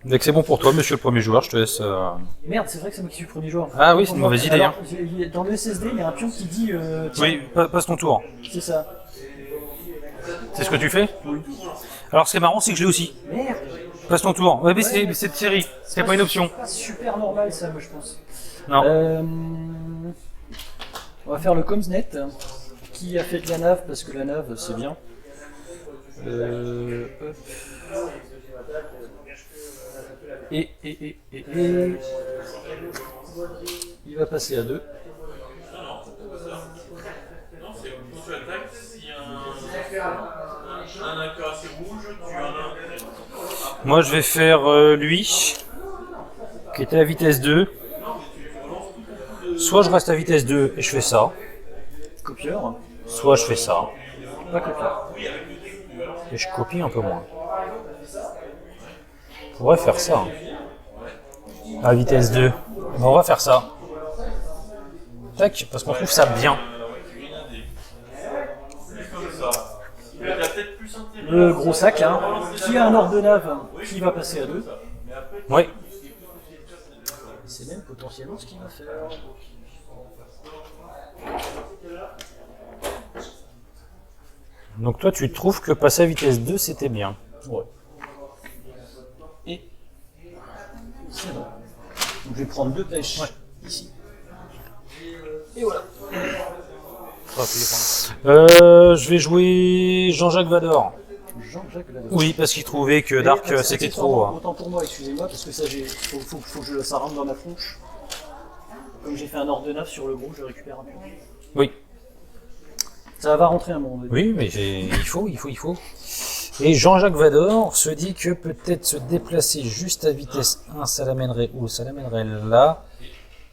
Dès que c'est bon pour toi, monsieur le premier joueur, je te laisse... Merde, c'est vrai que c'est moi qui suis le premier joueur. Ah oui, c'est une mauvaise idée. Alors, dans le SSD, il y a un pion qui dit... tiens, Oui, passe ton tour. c'est ça. C'est ce que tu fais? Oui. Alors ce qui est marrant, c'est que je l'ai aussi. Merde. Passe ton tour. Ouais, mais Ouais, c'est de série, c'est pas une option. C'est pas super normal ça, moi je pense. Non. On va faire le Comsnet, qui a fait de la nave, parce que la nave c'est bien. Hop. Et il va passer à 2. Moi je vais faire lui, qui était à vitesse 2. Soit je reste à vitesse 2 et je fais ça, Copieur. soit je fais ça, Pas copieur. et je copie un peu moins. On pourrait faire ça. À vitesse 2. Ben, on va faire ça. Tac, parce qu'on trouve ça bien. Le gros sac, hein, qui a un ordre de nave, qui va passer à 2. Oui. C'est même potentiellement ce qu'il va faire. Donc toi tu trouves que passer à vitesse 2 c'était bien. Ouais. Et c'est bon. Donc je vais prendre 2 pêches ici. Et voilà. Je vais jouer Jean-Jacques Vador. Jean-Jacques Vador. Oui, parce qu'il trouvait que Dark c'était trop. Autant pour moi, excusez-moi, parce que ça, faut que ça rentre dans ma tronche. Comme j'ai fait un ordre de nave sur le gros, je récupère un pion. Oui. Ça va rentrer un moment donné. Oui, mais il faut. Et Jean-Jacques Vador se dit que peut-être se déplacer juste à vitesse 1, ça l'amènerait où? Ça l'amènerait là.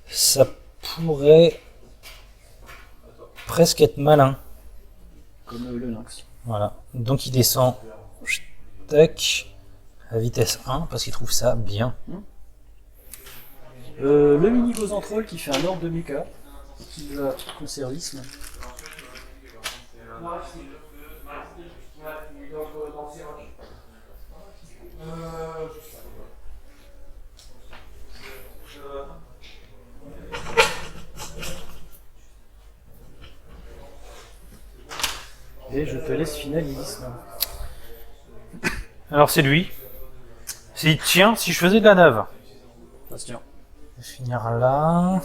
Ça pourrait presque être malin. Comme le lynx. Voilà. Donc il descend tac, à vitesse 1 parce qu'il trouve ça bien. Le mini Gozantrol qui fait un ordre de mecha, qui va conservisme. Et je te laisse finalisme. Alors c'est lui. C'est tiens, si je faisais de la nave. Ça se tient. Je vais finir là.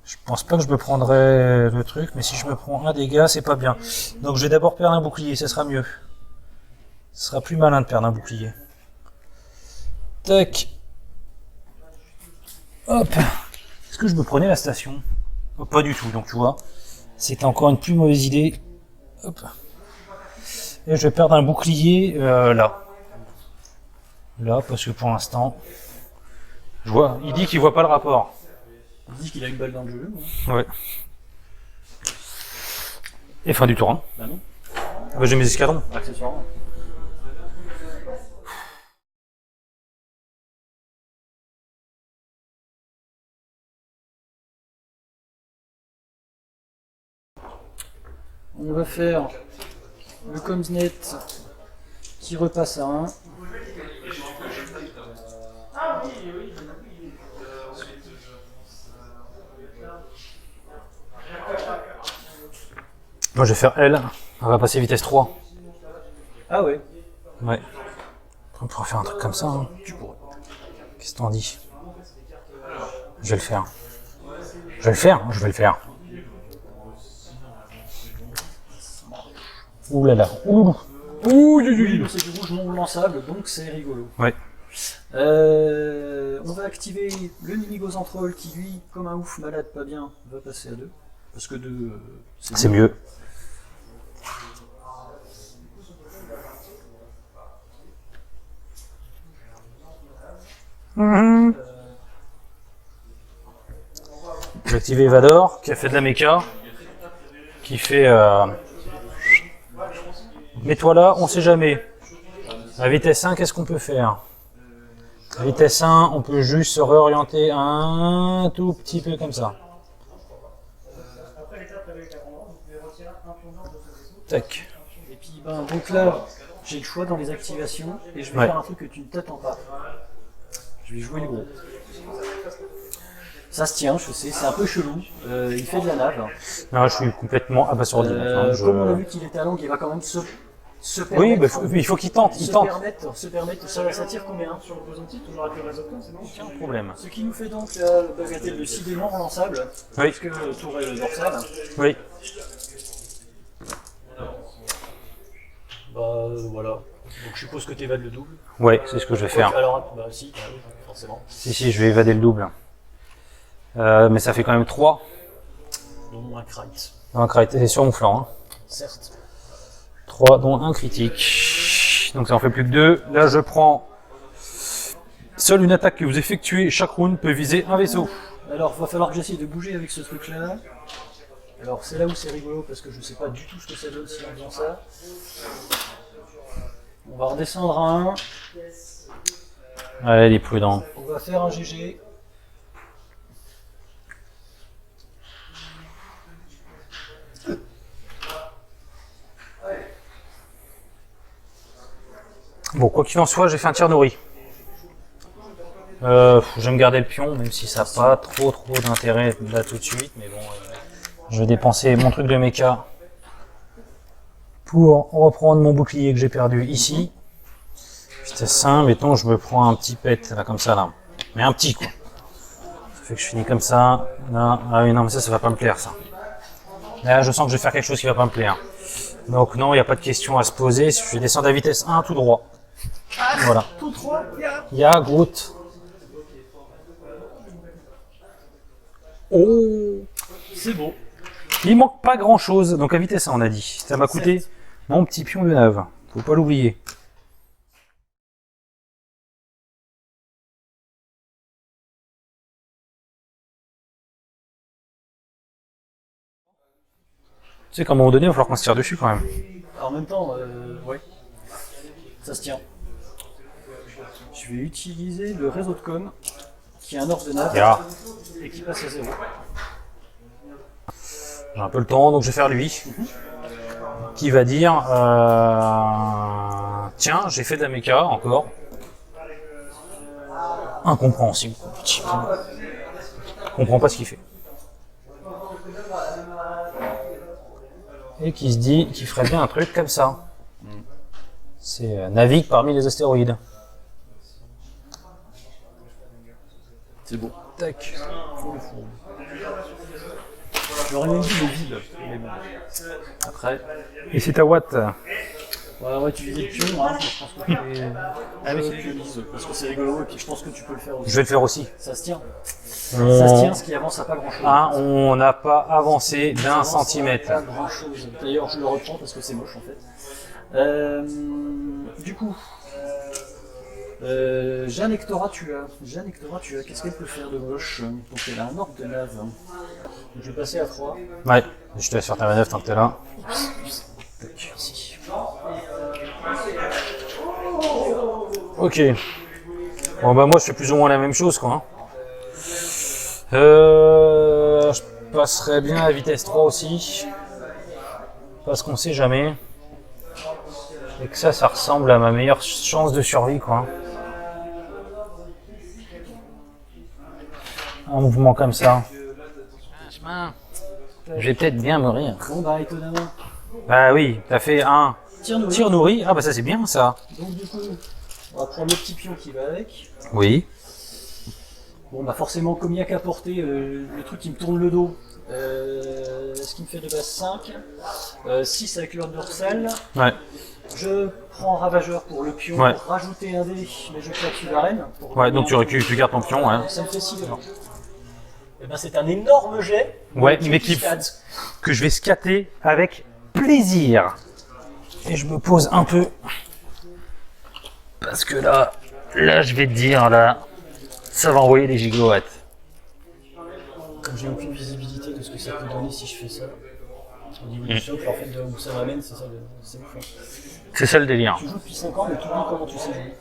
Je pense pas que je me prendrais le truc, mais si je me prends un dégât, c'est pas bien. Donc je vais d'abord perdre un bouclier, ça sera mieux. Ce sera plus malin de perdre un bouclier. Tac. Hop. Est-ce que je me prenais la station? Oh, pas du tout, donc tu vois. C'était encore une plus mauvaise idée. Hop. Et je vais perdre un bouclier là. Là, parce que pour l'instant, je vois. Il dit qu'il voit pas le rapport. Il dit qu'il a une balle dans le jeu. Ouais. Et fin du tour. Hein. Bah non. Bah, j'ai mes escadrons. Accessoirement. On va faire le Comsnet qui repasse à 1. Moi je vais faire L. On va passer vitesse 3. Ah ouais. Ouais. On pourrait faire un truc comme ça. Hein. Tu pourrais. Qu'est-ce que t'en dis? Je vais le faire. Je vais le faire. Je vais le faire. Ouh là là. Ouh. Ouh. C'est du rouge non lançable, donc c'est rigolo. Ouais. On va activer le mini Gozantrol qui lui, comme un ouf malade pas bien, va passer à 2. Parce que 2, C'est mieux. J'ai activé Vador, qui a fait de la méca, qui fait... Mets-toi là, on sait jamais. À vitesse 1, qu'est-ce qu'on peut faire? À vitesse 1, on peut juste se réorienter un tout petit peu comme ça. Tac. Et puis ben, donc là, j'ai le choix dans les activations et je vais Ouais. faire un truc que tu ne t'attends pas. Je vais jouer le gros. Ça se tient, je sais, c'est un peu chelou. Il fait de la nave. Non, je suis complètement abasourdi. maintenant, Comme on a vu qu'il était à longue, il va quand même se permettre. Oui, bah, il faut qu'il tente. Il se tente. permettre, ça tire combien sur le positif, toujours avec le réseau de com, c'est bon. Aucun problème. Ce qui nous fait donc le bagatelle de 6 dés non relançables, Oui. puisque le tour est dorsal. Oui. Bah voilà. Donc je suppose que tu évades le double. Ouais, c'est ce que je vais faire. Alors, bah si, forcément. Si, je vais évader le double. Mais ça fait quand même 3. Dont un crite. Un critique, c'est sur mon flanc. Hein. Certes. 3, dont un critique. Donc ça en fait plus que 2. Là, je prends. Seule une attaque que vous effectuez chaque round peut viser un vaisseau. Alors, va falloir que j'essaye de bouger avec ce truc-là. Alors, c'est là où c'est rigolo parce que je sais pas du tout ce que ça donne si en faisant ça. On va redescendre à 1. Allez, il est prudent. On va faire un GG. Bon, quoi qu'il en soit, j'ai fait un tir nourri. Je vais me garder le pion, même si ça n'a pas trop d'intérêt là tout de suite. Mais bon, je vais dépenser mon truc de mecha pour reprendre mon bouclier que j'ai perdu ici. Vitesse 5, mettons, je me prends un petit pet là, comme ça là. Mais un petit quoi. Ça fait que je finis comme ça. Là, ah oui, non, mais ça va pas me plaire ça. Là, je sens que je vais faire quelque chose qui va pas me plaire. Donc non, il n'y a pas de question à se poser. Je vais descendre à vitesse 1 tout droit. Voilà. Tout 3, Il y a Groot. Oh, c'est beau. il manque pas grand chose. Donc à vitesse 1, on a dit. Ça m'a coûté mon petit pion de nave. Faut pas l'oublier. Tu sais qu'à un moment donné, il va falloir qu'on se tire dessus quand même. Alors, en même temps, ouais. Ça se tient. Je vais utiliser le réseau de com qui est un ordre de nave Ya. et qui passe à 0. J'ai un peu le temps, donc je vais faire lui. Qui va dire tiens, j'ai fait de la méca encore. Incompréhensible. Petit peu. Je comprends pas ce qu'il fait. Et qui se dit qu'il ferait bien un truc comme ça. C'est navigue parmi les astéroïdes. C'est beau. Tac. J'aurais même dit les villes. Mais bon. Après. Et c'est à Watt. Ouais, tu disais le pion, hein. Je pense que tu es. Ah oui, c'est le parce que c'est rigolo et puis je pense que tu peux le faire aussi. Je vais le faire aussi. Ça se tient. On- Ça se tient, ce qui avance à pas grand chose. Ah, on n'a pas avancé d'un centimètre. Pas grand chose. D'ailleurs, je le reprends parce que c'est moche en fait. Du coup, Jeanne Hectora, tu as. Qu'est-ce qu'elle peut faire de moche? Donc elle a un ordre de nave. Donc je vais passer à 3. Ouais, je te laisse faire ta manœuvre tant que t'es là. Merci. Ok. Bon bah moi je fais plus ou moins la même chose quoi. Hein. Je passerai bien à vitesse 3 aussi. Parce qu'on sait jamais. Et que ça ressemble à ma meilleure chance de survie quoi. Un mouvement comme ça. Je vais peut-être bien mourir. Bon bah étonnamment. Bah oui, t'as fait un Tir tir nourri. Ah bah ça c'est bien ça. Donc du coup, on va prendre le petit pion qui va avec. Oui. Bon bah forcément, comme il n'y a qu'à porter, le truc qui me tourne le dos. Ce qui me fait de base 5. 6 avec l'ordre dorsal. Ouais. Je prends ravageur pour le pion, Ouais. pour rajouter un dé, mais je claque sur l'arène. Ouais, donc tu gardes ton pion, ouais. Ça me fait 6 dedans. Et ben c'est un énorme jet. Ouais, Donc, mais qui qui- stade. Que je vais scatter avec plaisir. Et je me pose un peu. Parce que là je vais te dire, là, ça va envoyer des gigawatts. Comme j'ai aucune visibilité de ce que ça peut donner si je fais ça. Au niveau du socle, en fait, de où ça m'amène, c'est ça, c'est ouf. C'est ça le délire. Tu joues depuis 5 ans, mais tu oublies comment tu sais jouer.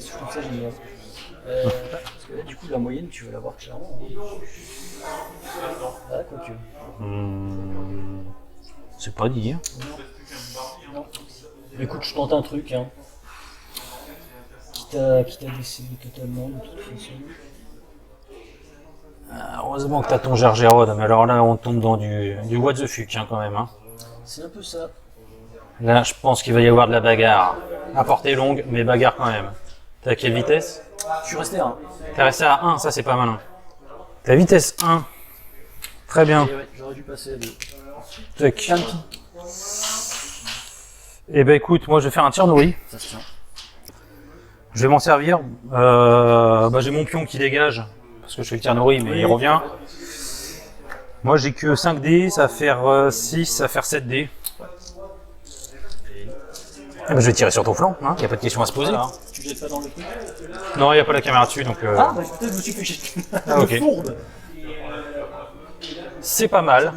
Je trouve ça génial. Parce que là, du coup, la moyenne, tu veux l'avoir clairement. Ah, quoique. C'est pas dit. Hein. Non. Écoute, je tente un truc, hein. Quitte à décéder totalement, de toute façon. Heureusement que t'as ton Gergérode, mais alors là on tombe dans du what the fuck hein, quand même. Hein. C'est un peu ça. Là je pense qu'il va y avoir de la bagarre. À portée longue, mais bagarre quand même. T'es à quelle vitesse? Je suis resté à 1. T'es resté à 1, ça c'est pas malin. T'es à vitesse 1. Très bien. Et ouais, j'aurais dû passer à 2. Tac. Tanky. Eh ben écoute, moi je vais faire un tir nourri. Ça se tient. Je vais m'en servir. J'ai mon pion qui dégage. Parce que je fais le tir nourri, mais il revient. Moi j'ai que 5 dés, ça va faire 6, ça va faire 7 dés. Je vais tirer sur ton flanc, hein. Y a pas de question à se poser. Voilà. Tu jettes pas dans le truc? Non, il n'y a pas la caméra dessus, donc... Ah, bah peut-être je me suis fait chier. ok. Fourbe. C'est pas mal.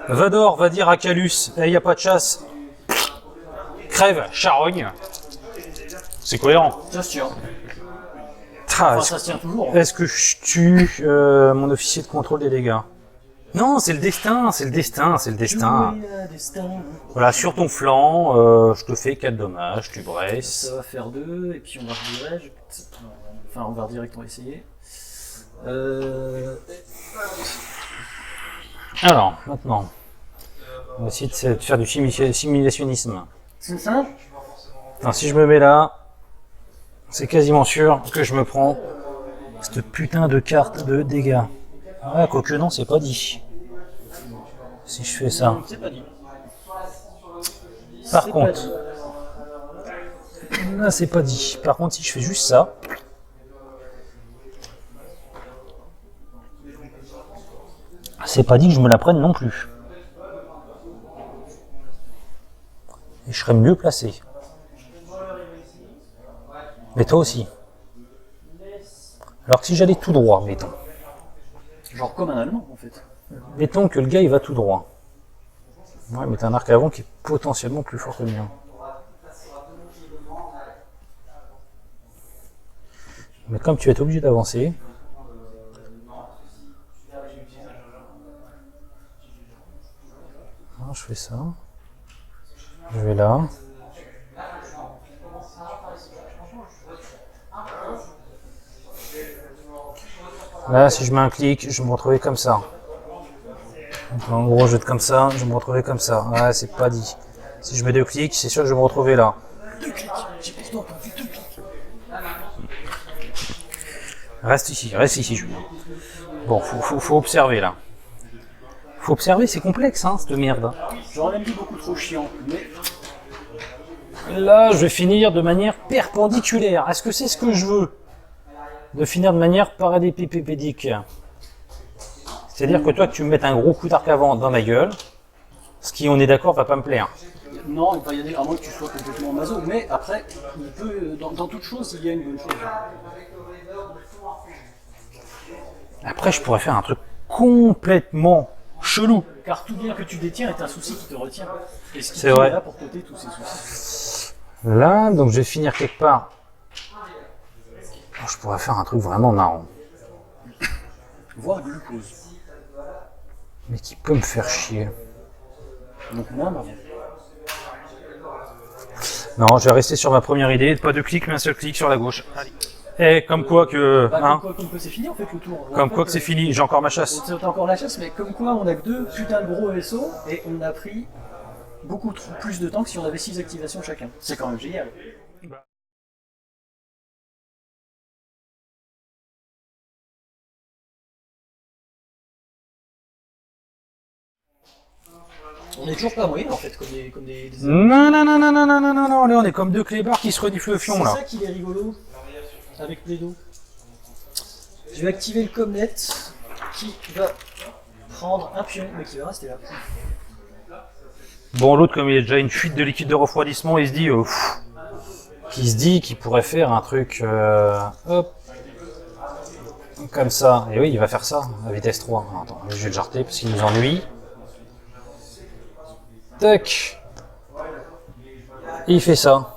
Vador va dire à Calus, il n'y a pas de chasse. Crève, charogne. C'est cohérent. Ça se tient. Ah, Enfin, ça se tient toujours. est-ce que je tue mon officier de contrôle des dégâts? Non, c'est le destin, c'est le destin, c'est le destin. Voilà, sur ton flanc, je te fais 4 dommages, tu bresses. Ça va faire 2, et puis on va redirect. Enfin, on va redirect, on va essayer. Alors, maintenant, on va essayer de faire du simulationnisme. C'est ça? Attends, si je me mets là, c'est quasiment sûr que je me prends cette putain de carte de dégâts. Ah, quoique non, c'est pas dit. Si je fais ça. C'est pas dit. Par contre, là c'est pas dit. Par contre, si je fais juste ça, c'est pas dit que je me la prenne non plus. Et je serais mieux placé. Mais toi aussi. Alors que si j'allais tout droit, mettons. Genre comme un Allemand en fait. Mettons que le gars il va tout droit. Ouais, mais t'as un arc avant qui est potentiellement plus fort que le mien. Mais comme tu vas être obligé d'avancer. Je fais ça. Je vais là. Là, si je mets un clic, je vais me retrouver comme ça. Donc, en gros, je vais être comme ça, je vais me retrouver comme ça. Ouais, c'est pas dit. Si je mets 2 clics, c'est sûr que je vais me retrouver là. 2 clics. J'ai pourtant pas vu 2 clics. Reste ici, Julien. Bon, faut observer là. Faut observer, c'est complexe, hein, cette merde. J'aurais même dit beaucoup trop chiant, mais... Là, je vais finir de manière perpendiculaire. Est-ce que c'est ce que je veux? De finir de manière parallélépipédique. C'est-à-dire que toi, que tu me mettes un gros coup d'arc avant dans ma gueule, ce qui, on est d'accord, va pas me plaire. Non, il va y aller, à moins que tu sois complètement maso, mais après, il peut, dans toute chose, il y a une bonne chose. Après, je pourrais faire un truc complètement chelou. Car tout bien que tu détiens est un souci qui te retient. Et ce qui C'est est vrai. là pour t'ôter tous ces soucis. Là, donc je vais finir quelque part. Oh, je pourrais faire un truc vraiment marrant. Voire glucose. Mais qui peut me faire chier. Donc moins marrant. Non, je vais rester sur ma première idée. Pas de clic, mais un seul clic sur la gauche. Et comme quoi que... Bah, hein, comme quoi c'est fini en fait le tour. comme quoi que c'est fini, j'ai encore ma chasse. T'as encore la chasse, mais comme quoi on a que 2 putains de gros vaisseaux et on a pris beaucoup plus de temps que si on avait 6 activations chacun. C'est quand même génial. On est toujours pas moyen en fait, comme des... Non, là on est comme 2 clébards qui se reniflent le fion C'est là. ça qui est rigolo avec Plaido. Je vais activer le comnet qui va prendre un pion mais qui va rester là. Bon, l'autre, comme il a déjà une fuite de liquide de refroidissement, il se dit, qu'il pourrait faire un truc, hop, comme ça. Et oui, il va faire ça, à vitesse 3. Attends, je vais le jarter parce qu'il nous ennuie. Tac. Et il fait ça.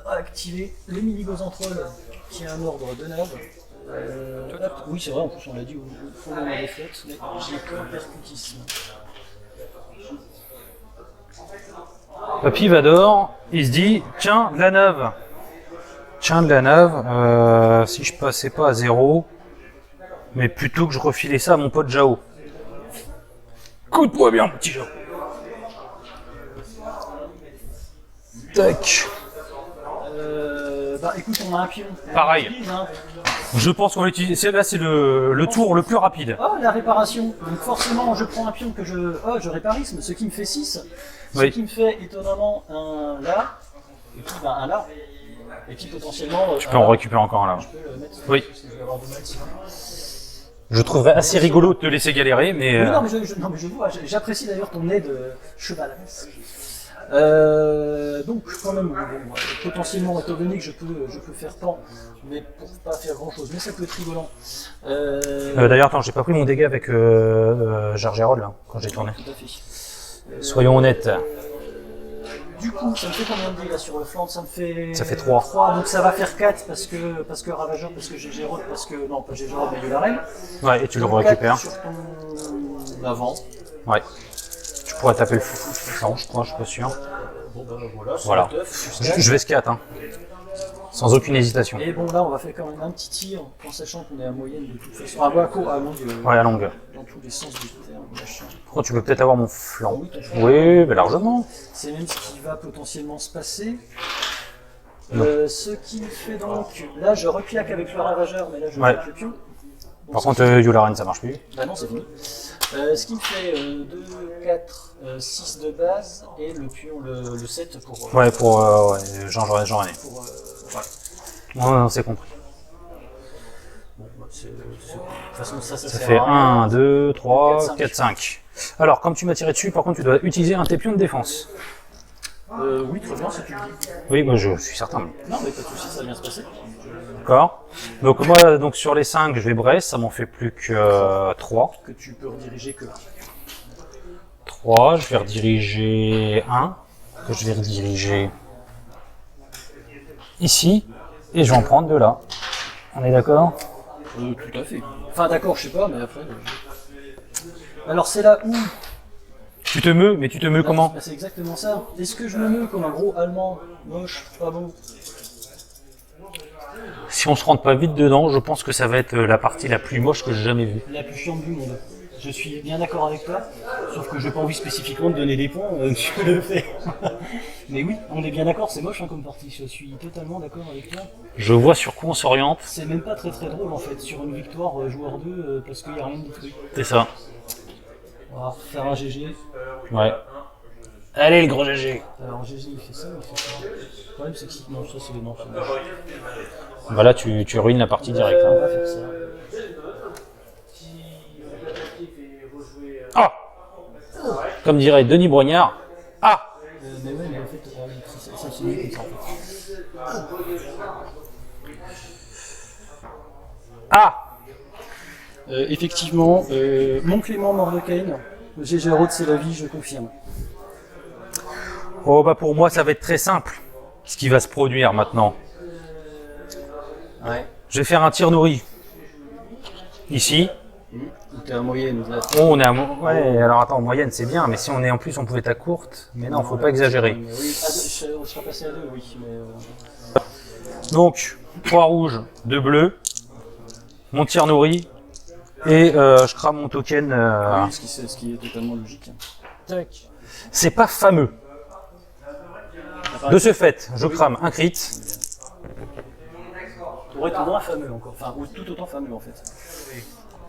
Activer le mini-bosantrol qui a un ordre de nav. Hop, oui, c'est vrai, en plus on l'a dit au moment des flottes, mais j'ai que percutisme. Papy Vador, il se dit, tiens, de la neuve. Tiens, de la neuve, si je passais pas à 0, mais plutôt que je refilais ça à mon pote Jao. Écoute-moi bien, petit Jao. Tac. Bah écoute, on a un pion. Pareil. Utilise, hein. Je pense qu'on va utiliser. Là, c'est le tour le plus rapide. Oh, la réparation. Donc forcément, je prends un pion que je... Oh, je réparisme, ce qui me fait 6. Ce Oui. qui me fait étonnamment un là, et puis bah, un là. Et puis potentiellement... Tu peux en récupérer encore un là. Je peux le mettre, Oui. parce que je vais avoir du mal sinon. Je trouverais assez rigolo de te laisser galérer, mais. Oui, non, mais je vois, j'apprécie d'ailleurs ton aide chevaleresque. Donc quand même, bon, potentiellement étant donné que je peux faire tant, mais pour pas faire grand chose, mais ça peut être rigolant. D'ailleurs, attends, j'ai pas pris mon dégât avec Jar Jar là, quand j'ai tourné. Tout à fait. Soyons honnêtes. Du coup, ça me fait combien de dégâts sur le flanc? Ça me fait... Ça fait 3. Donc ça va faire 4 parce que Ravageur, parce que j'ai Gérod, parce que... Non, pas Gérod, mais Yularen. Ouais, et tu le Donc, récupères. 4 sur ton avant. Ouais. Tu pourrais taper le flanc, je crois, je suis pas sûr. Bon bah voilà, c'est Voilà. le teuf. Je vais scat, hein. Sans aucune hésitation. Et bon là, on va faire quand même un petit tir, en sachant qu'on est à moyenne de toute façon. Ah bah, à longue, Ouais, à longue. dans tous les sens du terme, machin. Par contre, tu peux peut-être avoir mon flanc. Oui, tout à fait. Oui, mais largement. C'est même ce qui va potentiellement se passer. Non. Ce qui me fait donc... Là, je reclaque avec le Ravageur, mais là, je Ouais. claque le pion. Bon, Par ça contre, Yularen, ça marche plus. Bah non, c'est fini. Ce qui me fait 2, 4, 6 de base et le pion, le 7 pour... Ouais, pour ouais, Jean René. pour voilà. Ouais, on s'est compris. Bon, bah, de toute façon, ça Ça sert fait à rien. 1, 2, 3, 4, 4, 5. Alors, comme tu m'as tiré dessus, par contre, tu dois utiliser un de tes pions de défense. Oui, très bien, si tu le dis. Oui, moi je suis certain. Non, mais pas de soucis, ça va bien se passer. D'accord. Donc moi, donc sur les 5, je vais Brest, ça m'en fait plus que 3. Que tu peux rediriger que là. 3, je vais rediriger 1, que je vais rediriger ici, et je vais en prendre 2 là. On est d'accord? Tout à fait. Enfin, d'accord, je sais pas, mais après... Alors, c'est là où... Tu te meus, mais tu te meus comment? Bah, c'est exactement ça. Est-ce que je me meus comme un gros allemand, moche, pas beau? Si on se rentre pas vite dedans, je pense que ça va être la partie la plus moche que j'ai jamais vue. La plus chiante du monde. Je suis bien d'accord avec toi, sauf que j'ai pas envie spécifiquement de donner des points, tu le fais. Mais oui, on est bien d'accord, c'est moche hein, comme partie, je suis totalement d'accord avec toi. Je vois sur quoi on s'oriente. C'est même pas très drôle en fait, sur une victoire joueur 2, parce qu'il n'y a rien de détruit. C'est ça. On va faire un GG. Ouais. Allez, le gros GG. Alors GG il fait ça, il fait ça. Le problème c'est que si... Non, ça c'est... Non, c'est moche. Bah là, tu ruines la partie directe. On Hein. va faire ça. Ah, comme dirait Denis Brognard. Ah, Mais ouais, mais en fait, ça c'est mieux comme ça en fait. ah. Effectivement, mon Clément Mordecaine, GG Road c'est la vie, je confirme. Oh bah pour moi, ça va être très simple. Ce qui va se produire maintenant. Ouais. Je vais faire un tir nourri. Ici. T'es en moyenne là. Oh, on est à ouais, alors attends, en moyenne c'est bien, mais si on est en plus, on pouvait être à courte. Mais non, faut pas exagérer. Mais oui, on sera passé à 2, oui. Mais Donc, 3 rouges, 2 bleus. Mon tir nourri. Et je crame mon token. oui, ce qui est totalement logique. Tac. C'est pas fameux. De ce fait, je crame un crit. Pour être moins fameux encore, enfin, ou tout autant fameux en fait.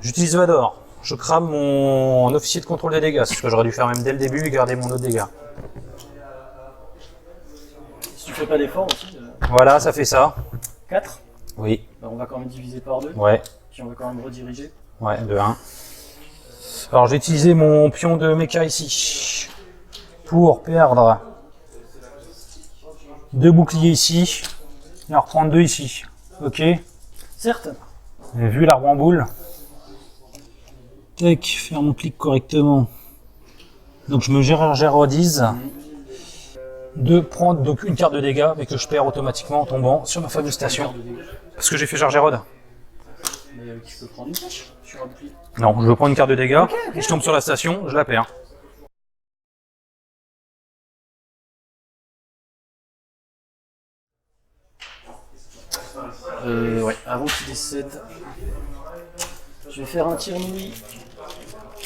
J'utilise Vador. Je crame mon officier de contrôle des dégâts. C'est ce que j'aurais dû faire même dès le début et garder mon autre dégâts. Si tu fais pas d'effort aussi. Voilà, ça fait ça. 4, Oui. bah, on va quand même diviser par 2, Ouais. puis on va quand même rediriger. Ouais, de 1. Alors j'ai utilisé mon pion de mecha ici. Pour perdre 2 boucliers ici. Et en reprendre 2 ici. Ok. Certes, J'ai vu l'arbre en boule. Tac, faire mon clic correctement. Donc je me gérodise de prendre donc une carte de dégâts, mais que je perds automatiquement en tombant sur ma fameuse station. Parce que j'ai fait Jargérod. mais tu peux prendre une tâche sur un bouclier. Non, je veux prendre une carte de dégâts, et je tombe sur la station, je la perds. Ouais, avant qu'il décède. Je vais faire un tir nuit.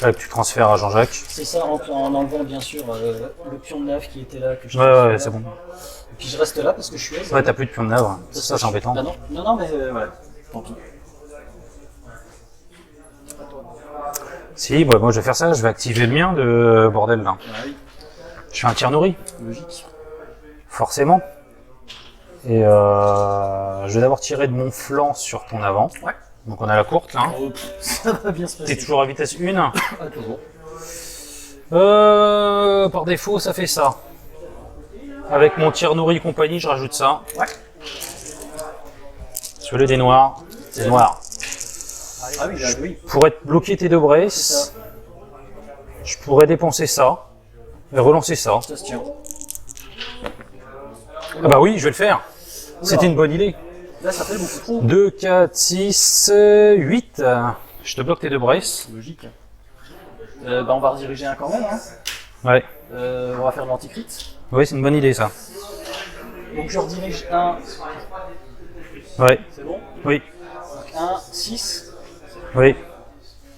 Là, tu transfères à Jean-Jacques. C'est ça, en enlevant bien sûr le pion de nave qui était là. Que je Ouais, c'est bon. Et puis je reste là parce que je suis aise. Ouais, t'as plus de pion de navre. Ça, c'est embêtant. Ah non, mais voilà. Tant pis. Si, bah, moi je vais faire ça, je vais activer le mien de bordel là. Ah oui, Je fais un tir nourri, logique. forcément. Et je vais d'abord tirer de mon flanc sur ton avant. Ouais. Donc on a la courte là. Oh, ça va bien se passer. T'es toujours à vitesse 1. Ah, toujours. Par défaut, ça fait ça. Avec mon tir nourri compagnie, je rajoute ça. Ouais. Sur le dé noir, c'est noir. Ah oui, là, oui. Pour être bloqué tes deux braces, je pourrais dépenser ça et relancer ça. Ça se tient. Ah bah oui, je vais le faire. C'était une bonne idée. Là, ça fait beaucoup trop. 2, 4, 6, 8. Je te bloque tes deux braces. Logique. Bah, on va rediriger un quand même. Hein. Ouais. On va faire de l'anticrit. Oui, c'est une bonne idée ça. Donc je redirige 1. Ouais. C'est bon. Oui. Donc 1, 6 Oui.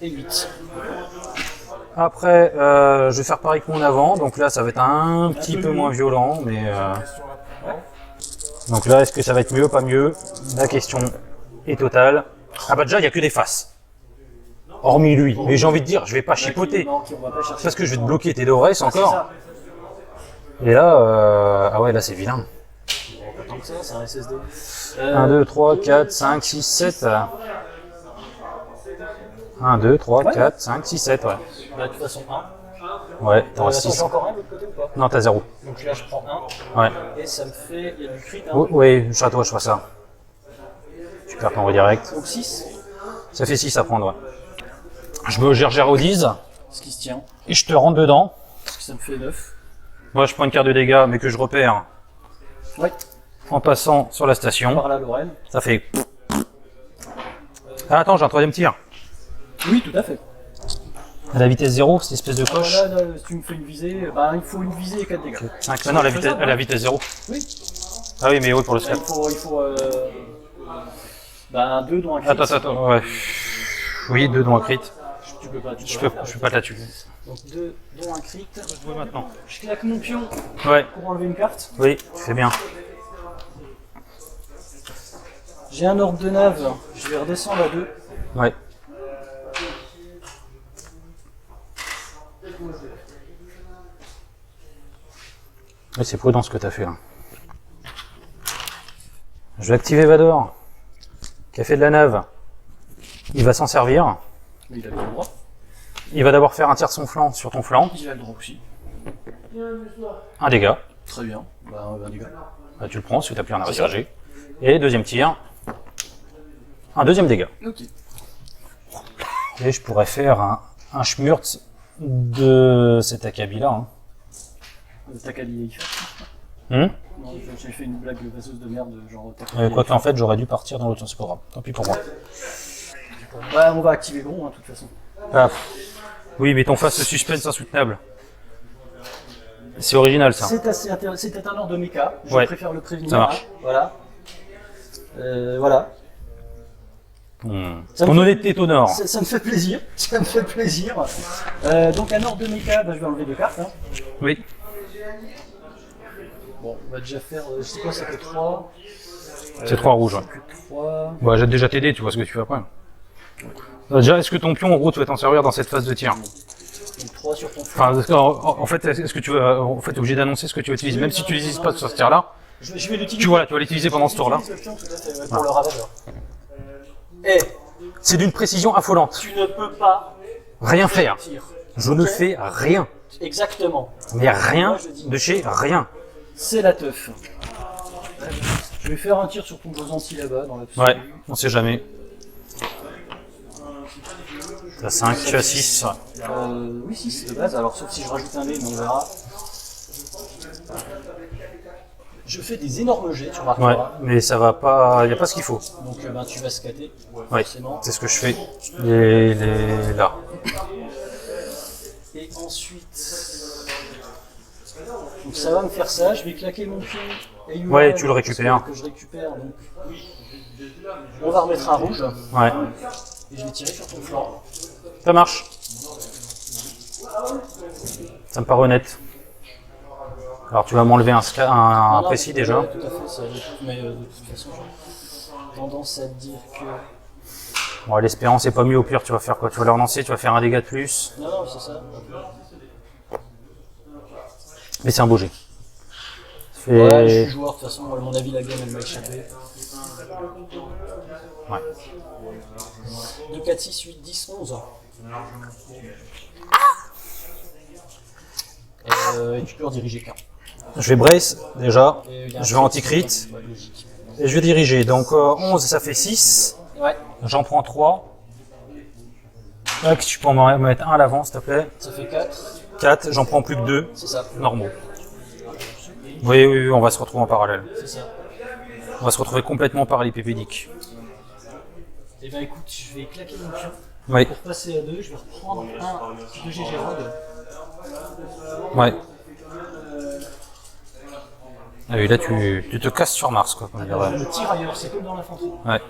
et 8. Après, je vais faire pareil que mon avant. Donc là, ça va être un petit peu moins violent. Mais donc là, est-ce que ça va être mieux, pas mieux? La question est totale. Ah bah déjà, il n'y a que des faces. Hormis lui. Mais j'ai envie de dire, je vais pas chipoter. Non, on va pas chercher. Parce que je vais te bloquer tes deux braces Ah, c'est encore. ça. Et là, ah ouais, là c'est vilain. Pas tant que ça, c'est un SSD. 1, 2, 3, 4, 5, 6, 7. 1, 2, 3, 4, 5, 6, 7, ouais. Bah, de toute façon, 1. Ouais, t'en as Attends, 6. j'ai encore un de l'autre côté ou pas? Non, t'as 0. Donc là, je prends 1. Ouais. Et ça me fait. Il y a du crit. Hein. Oui, je suis à toi, je fais ça. Tu perds ton redirect. Donc 6. Ça fait 6 à prendre, ouais. Je me gère au 10 Ce qui se tient. et je te rentre dedans. Parce que ça me fait 9. Moi, je prends une carte de dégâts, mais que je repère Ouais. en passant sur la station. Par là, Lorraine. Ça fait. Ah, attends, j'ai un troisième tir. Oui, tout à fait. À la vitesse 0, cette espèce de coche. Voilà, là, si tu me fais une visée, bah, il faut une visée et 4 dégâts. 5. Ah non, à la vitesse 0. Oui. Ah oui, mais oui, pour le Là, scat. il faut bah, un 2 dont un crit. Attends, ouais. Oui, 2 dont un crit. Tu peux pas. Je peux pas te la tuer. Donc 2 dont un crit. Je vois maintenant. Je claque mon pion Ouais, pour enlever une carte. oui, tu fais bien. J'ai un ordre de nave, je vais redescendre à 2. Ouais. Ouais, c'est prudent ce que t'as fait là. Je vais activer Vador, qui a fait de la nave. Il va s'en servir. Mais il a le droit. Il va d'abord faire un tir de son flanc sur ton flanc. Il a le droit aussi. Un dégât. Très bien. Bah, un dégât. Bah, tu le prends si tu appuies en arrêt chargé. Et deuxième tir. Un deuxième dégât. Ok. Et je pourrais faire un schmurz de cet acabit là. Hein. T'as qu'à l'y faire. Hmm. Non, j'ai fait une blague vaseuse de merde, genre. Quoi qu'en fait, j'aurais dû partir dans l'autre sens, c'est pas grave. Tant pis pour moi. Ouais, on va activer Gron, hein, de toute façon. Ah. Oui, mais ton face ce suspense insoutenable. C'est original ça. C'est assez intéressant. C'était un ordre de méca. Je Ouais. préfère le prévenir. Ça marche. Hein. Voilà. Voilà. Ça Ton me fait- honnêteté t'honore. Ça me fait plaisir. Ça me fait plaisir. Donc un ordre de méca, bah, je vais enlever 2 cartes. Hein. Oui. Bon, on va déjà faire. Je sais quoi, ça fait 3. C'est 3 rouges. Ouais. 3. Bah, j'ai déjà t'aider, tu vois ce que tu fais après. Déjà, est-ce que ton pion en gros tu vas t'en servir dans cette phase de tir? Donc 3 sur ton Enfin, en fait, est-ce que tu vas, en fait, obligé d'annoncer ce que tu vas utiliser, même si tu l'utilises pas sur ce tir-là, Je vais l'utiliser. tu vas l'utiliser pendant ce tour-là. J'utilise le pion, tout à fait, ouais, pour le ravageur. Et C'est d'une précision affolante. tu ne peux pas Rien faire. tir. Je ne fais rien. Exactement. Mais rien de chez rien. C'est la teuf. Je vais faire un tir sur ton Bosanti là-bas, dans la Ouais, on sait jamais. T'as 5, tu as 6. Oui, 6 de base, alors sauf si je rajoute un dé, mais on verra. Je fais des énormes jets, tu Ouais, remarqueras. mais ça va pas, y a pas ce qu'il faut. Donc ben, tu vas scatter, Ouais, forcément. c'est ce que je fais. Et là. Et ensuite. Donc ça va me faire ça, je vais claquer mon pion. Et Ouais, tu le récupères. Que je récupère, donc. On va remettre un rouge. Ouais. Et je vais tirer sur ton flanc. Ça marche. Ça me paraît honnête. Alors tu vas m'enlever un précis déjà. Ouais, tout à fait, ça, mais de toute façon, j'ai tendance à te dire que... Bon, l'espérance c'est pas mieux, au pire tu vas faire quoi? Tu vas le relancer, tu vas faire un dégât de plus. Non, c'est ça. Mais c'est un beau jet. Ouais, je suis joueur, de toute façon, à mon avis, la game elle m'a échappé. Ouais. 2, 4, 6, 8, 10, 11. Et tu peux rediriger qu'un. Je vais brace déjà, Et il y a un je vais anti-crit, Ouais, logique. et je vais diriger. Donc 11 ça fait 6, Ouais, j'en prends 3. Tac, tu peux en mettre un à l'avant s'il te plaît. ça fait 4. 4, j'en prends plus que 2, C'est ça. normaux. Oui, oui, oui, on va se retrouver en parallèle. C'est ça. On va se retrouver complètement parallélépipédique. Et ben écoute, je vais claquer mon pion. Oui, Pour passer à 2, je vais reprendre un de GG Rogue. ouais. Ah oui, là tu te casses sur Mars quoi, comme dirait. Le tirailleur, c'est comme dans l'infanterie. Ouais.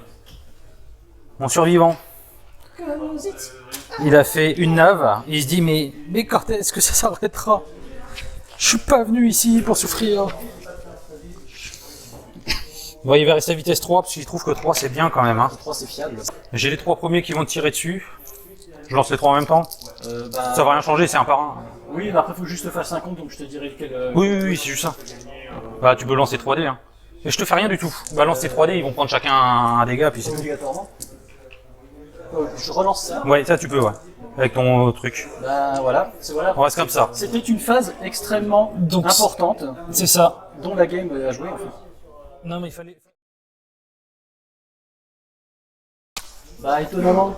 Mon survivant, il a fait une nave, il se dit mais quand est-ce que ça s'arrêtera? Je suis pas venu ici pour souffrir. Bon, il va rester à vitesse 3 parce qu'il trouve que 3 c'est bien quand même. Hein. 3 c'est fiable. J'ai les 3 premiers qui vont tirer dessus. Je lance les 3 en même temps. Bah, Ça va rien changer, c'est un par un. oui, mais après faut juste faire 50, donc je te dirai lequel. Oui, oui, oui, c'est juste ça. Bah, tu peux lancer 3D. Hein. Mais je te fais rien du tout. Balance tes 3D, ils vont prendre chacun un dégât, puis c'est tout. Obligatoirement. Je relance ça. Ouais, ça tu peux, ouais. Avec ton truc. Bah voilà, voilà. On reste comme ça. C'était une phase extrêmement Donc, importante c'est ça. dont la game a joué en fait. Non, mais il fallait. Bah étonnamment,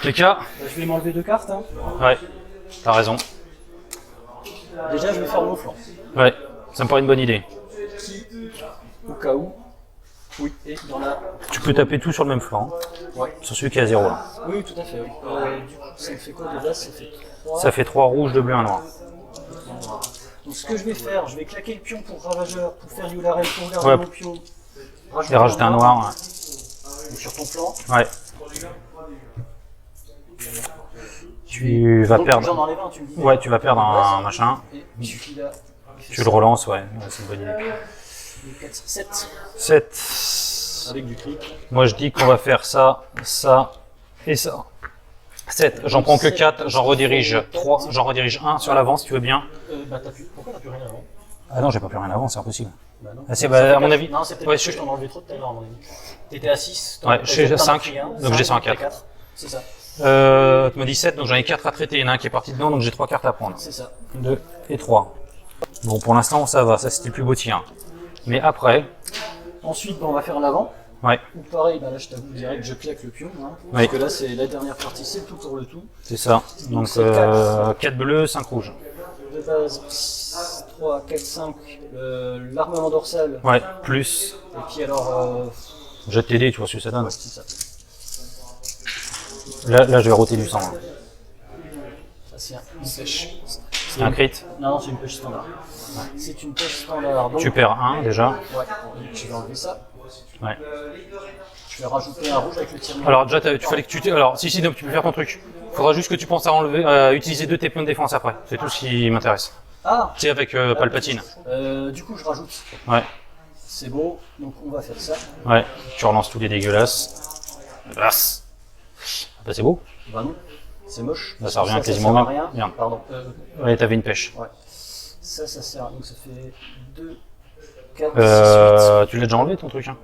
TK. je vais m'enlever 2 cartes. Hein. Ouais, t'as raison. Déjà je vais faire mon flanc. Ouais, ça me paraît une bonne idée. Au cas où. Oui, et dans la... Tu peux taper tout sur le même flanc. Ouais. Sur celui qui est à 0 là. Oui, tout à fait, oui. Du coup, ça me fait quoi déjà? Ça fait 3. Ça fait 3 rouges, 2 bleus, 1 noir. Donc ce que je vais faire, je vais claquer le pion pour Ravageur, pour faire Yularen, pour garder Ouais. mon pion. Et rajouter un noir. Donc, sur ton flanc. Ouais. Tu vas Donc, perdre. j'en enlève un, tu me dis. Ouais, tu vas perdre un machin. Et celui-là. Tu le relances, ouais. C'est une bonne idée. 4, 7. 7. Avec du crit. Moi je dis qu'on va faire ça, ça et ça. 7. J'en prends que 4, j'en redirige 3, j'en redirige 1 sur l'avant si tu veux bien. Bah t'as plus. Pourquoi t'as plus rien avant? Ah non, j'ai pas plus rien avant, c'est impossible. Bah non. Ah, c'est à mon avis. Non, c'est peut-être Ouais, parce que je t'en ai enlevé trop tout à l'heure à mon avis. T'étais à 6. Ouais, j'ai 5, donc j'ai 100 à 4. C'est ça. Tu m'as dit 7, donc j'en ai 4 à traiter, il y en a un qui est parti dedans, donc j'ai 3 cartes à prendre. C'est ça. 2 et 3. Bon, pour l'instant ça va, ça c'était le plus beau tir. Mais après, Ensuite, bah, on va faire l'avant. ouais, Ou pareil, bah là je t'avoue direct, je claque le pion. Hein, Oui. parce que là c'est la dernière partie, c'est le tout pour le tout. c'est ça. Donc c'est 4 bleus, 5 rouges. De base, 3, 4, 5, l'armement dorsal. Ouais, plus. Et puis alors, Je vais t'aider, tu vois ce que ça donne. c'est ça. Là je vais roter du sang. Hein. Ça c'est une pêche. C'est un crit. Non, c'est une pêche standard. C'est une pêche standard. Donc, Tu perds 1 déjà. ouais, je vais enlever ça. Ouais. Je vais rajouter un rouge avec le tir. Alors déjà, tu fallait que tu... Alors, si, donc, tu peux faire ton truc. Faudra juste que tu penses à enlever, utiliser 2 de tes points de défense après. C'est tout ce qui m'intéresse. Ah, Tu sais, avec Palpatine. du coup je rajoute. Ouais, C'est beau, donc on va faire ça. ouais. Tu relances tous les dégueulasses. Dégueulasse. Ah bah c'est beau. Bah non, c'est moche. Bah, ça revient sert quasiment à même. rien. Bien. Pardon. Ouais, t'avais une pêche. Ouais. Ça sert. Donc ça fait 2, 4, 6, 8. Tu l'as déjà enlevé ton truc, hein?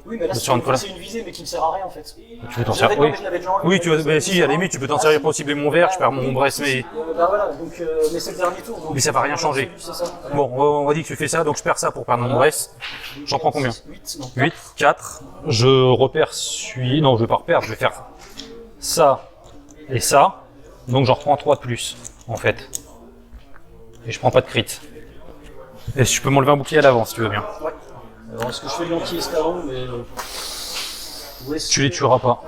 Oui, mais là sur une colonne. c'est une visée, mais qui ne sert à rien en fait. Tu veux t'en Je servir? l'avais- Oui. non, mais je l'avais déjà enlevé. Oui, tu veux... Mais si, à la limite, tu peux t'en servir pour cibler mon verre, je perds mon brest, mais... Bah voilà, donc, mais c'est le dernier tour. Donc, Mais ça va rien changer. C'est ça. Bon, on va dire que tu fais ça, donc je perds ça pour perdre mon brest. J'en prends combien? 8, non. 8, 4, je repère celui... Non, je vais pas reperdre, je vais faire ça et ça. Donc j'en reprends 3 de plus, en fait. Et je prends pas de crit. Et je peux m'enlever un bouclier à l'avant, si tu veux bien. Ouais. Alors est-ce que je fais de l'anti-escaron, mais... ouais, Tu les tueras pas.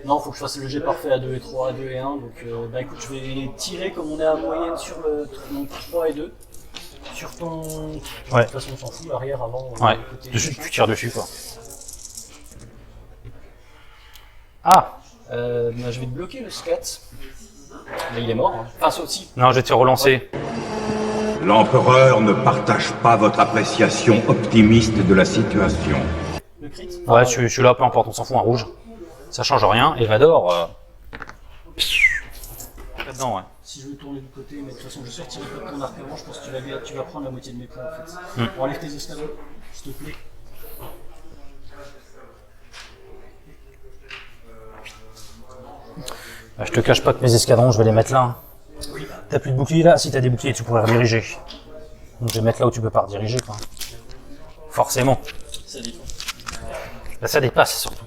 non, faut que je fasse le jet parfait à 2 et 3, à 2 et 1. Donc bah écoute, je vais tirer comme on est à moyenne sur le donc 3 et 2. Sur ton... Ouais. De toute façon, on s'en fout, arrière, avant, Ouais, côté... dessus, tu tires dessus quoi. Ah! Bah, je vais te bloquer le scat. Mais il est mort. Hein. Enfin, ça aussi. Non, je vais te relancer. L'empereur ne partage pas votre appréciation optimiste de la situation. Le crit. Ouais, je suis là, peu importe, on s'en fout, un rouge. Ça change rien. Et Vador. Là-dedans, ouais. Si je veux tourner du côté, mais de toute façon, je sortirai pas de ton arc avant, je pense que tu vas prendre la moitié de mes points en fait. Enlève tes escadrons, s'il te plaît. Bah, je te cache pas que mes escadrons, je vais les mettre là. Hein. T'as plus de bouclier là? Si t'as des boucliers, tu pourrais rediriger. Donc je vais mettre là où tu peux pas rediriger, quoi. Forcément. Ça dépend. Là, ça dépasse surtout.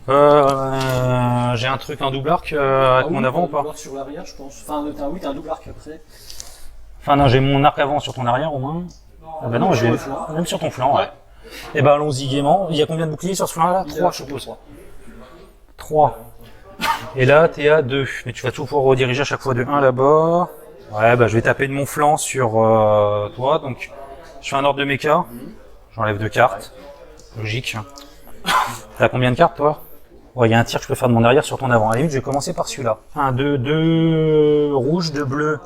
J'ai un truc, un double arc avec mon avant ou pas? Un double arc sur l'arrière, je pense. Enfin, oui, t'as un double arc après. Enfin, non, j'ai mon arc avant sur ton arrière au moins. Ah bah non, Sur j'ai le flanc. même sur ton flanc, ouais. Et bah allons-y gaiement. Il y a combien de boucliers sur ce flanc là? 3, je sur suppose. trois. 3. Et là, t'es à 2. Mais tu vas toujours pouvoir rediriger à chaque fois de 1 là-bas. Ouais, bah je vais taper de mon flanc sur toi. Donc, je fais un ordre de méca. J'enlève 2 cartes. Logique. T'as combien de cartes, toi? Ouais, il y a un tir que je peux faire de mon arrière sur ton avant. À la limite, je vais commencer par celui-là. 1, 2, 2 rouges, 2 bleus,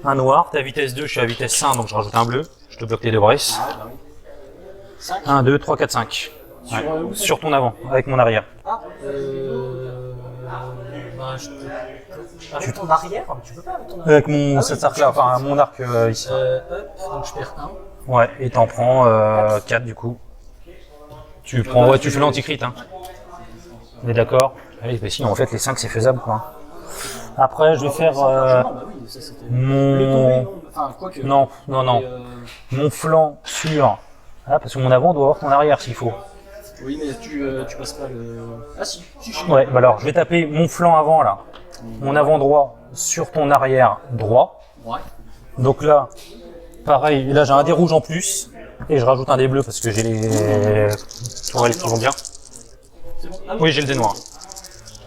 1 noir. T'es à vitesse 2, je suis à vitesse 5, donc je rajoute un bleu. Je te bloque les 2 braces. 1, 2, 3, 4, 5. Ouais. Sur ton avant, avec mon arrière. Ah, bah, je peux... Avec ton arrière? Tu peux pas avec ton arrière? Avec mon cet arc-là, enfin mon arc ici. Hop, donc je perds 1. Ouais, et t'en prends 4 du coup. Tu prends, ouais, tu fais l'anti-crit, hein. On est d'accord? Allez, bah si, en fait, les 5 c'est faisable, quoi. Après, je vais faire Bah oui, ça c'était... mon... Le tombé, enfin, quoi que... Non, non, non. Mais, Mon flanc sur... Ah, parce que mon avant doit avoir ton arrière s'il faut. oui, mais tu passes pas le... Ah si, si. Ouais, bah alors, je vais taper mon flanc avant, là. Mon avant droit sur ton arrière droit. Ouais. Donc là, pareil, là j'ai un dé rouge en plus. Et je rajoute un dé bleu parce que j'ai les tourelles qui vont bien. C'est bon? Ah Oui, j'ai le dé noir.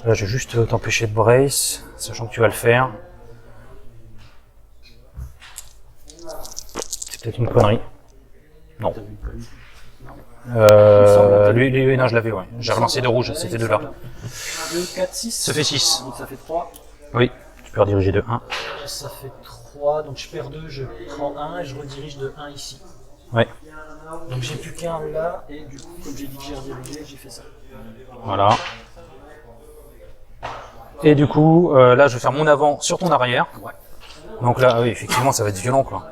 Là, je vais juste t'empêcher de brace, sachant que tu vas le faire. C'est peut-être une connerie. Non. Lui, non, je l'avais, ouais. J'ai relancé 2 rouges, c'était 2 là. 2, 4, 6. Ça fait 6. Donc ça fait 3. Oui, tu peux rediriger de 1. Ça fait 3, donc je perds 2, je prends 1 et je redirige de 1 ici. Ouais, Donc j'ai plus qu'un là, et du coup, comme j'ai dit que j'ai redirigé, j'ai fait ça. voilà. Et du coup, là, je vais faire mon avant sur ton arrière. Ouais. Donc là, oui, effectivement, ça va être violent, quoi.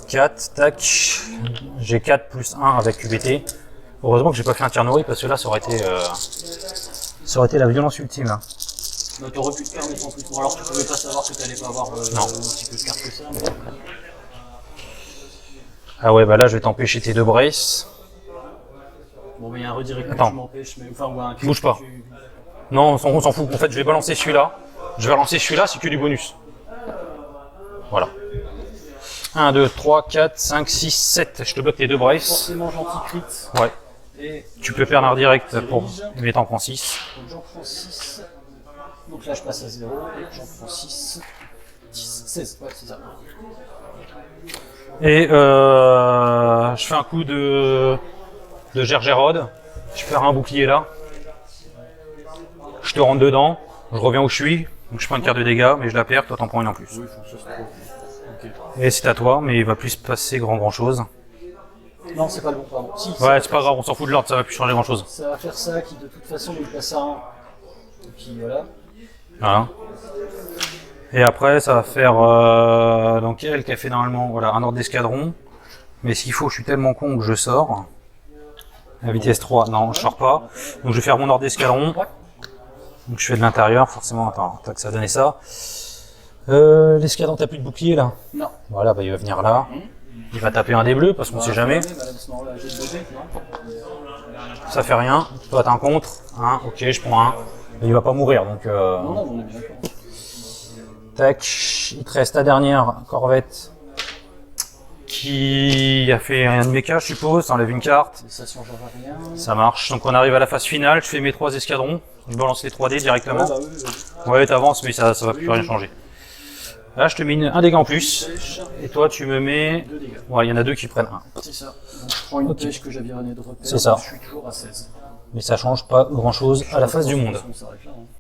4, tac. J'ai 4 plus 1 avec QBT. Heureusement que j'ai pas fait un tir nourri, parce que là, ça aurait été la violence ultime, là. Bah, t'aurais pu te permettre en plus. Bon, alors tu pouvais pas savoir que t'allais pas avoir un petit peu de carte que ça. Mais... Ah ouais, bah là, je vais t'empêcher tes 2 braces. Bon, mais il y a un redirect Attends. que tu m'empêches, mais enfin, ou un Bouge pas. Non, on s'en fout. En fait, je vais balancer celui-là. Je vais relancer celui-là, c'est que du bonus. Voilà. 1, 2, 3, 4, 5, 6, 7. Je te bloque tes 2 braces. Forcément, gentil crit. Ouais. Et Tu peux perdre un direct pour... Mais t'en prends 6. donc j'en prends 6. Donc là, je passe à 0 et j'en prends 6. 10, 16, ouais, c'est ça. Et je fais un coup de Gergerod. Je perds un bouclier là. Je te rentre dedans. Je reviens où je suis. Donc je prends une carte de dégâts, mais je la perds. Toi, t'en prends une en plus. Oui, ça c'est trop. Ok. Et c'est à toi, mais il va plus se passer grand chose. Non, c'est pas le bon, pardon. Si, Ouais, c'est pas grave, on s'en fout de l'ordre, ça va plus changer grand chose. ça va faire ça qui de toute façon il passe à 1. Et puis voilà. Voilà. Et après, ça va faire donc elle qui a fait normalement voilà, un ordre d'escadron. Mais s'il faut, je suis tellement con que je sors. À vitesse 3, non, je sors pas. Donc je vais faire mon ordre d'escadron. Donc je fais de l'intérieur, forcément. Attends, tac, ça a donné ça. L'escadron, t'as plus de bouclier là? Non. Voilà, bah il va venir là. Il va taper un des bleus parce qu'on sait jamais. Ça fait rien. Toi, t'as un contre. Hein, ok, je prends un. Mais il va pas mourir donc. Non, non, on est bien d'accord. Tac, il te reste ta dernière corvette qui a fait un de mes cas, je suppose, t'enlèves une carte, Ça change rien. ça marche. Donc on arrive à la phase finale, je fais mes 3 escadrons, je balance les 3 dés directement. Ouais, bah oui, oui. Ouais, t'avances, mais ça va plus rien changer. Là, je te mets un dégât en plus. Et toi, tu me mets... 2 dégâts. Ouais, il y en a 2 qui prennent 1. C'est ça. Donc, je prends une Ok. pêche que j'avais rien de repère. C'est ça. Je suis toujours à 16. Mais ça change pas grand chose à la face du monde. On s'arrête là, hein.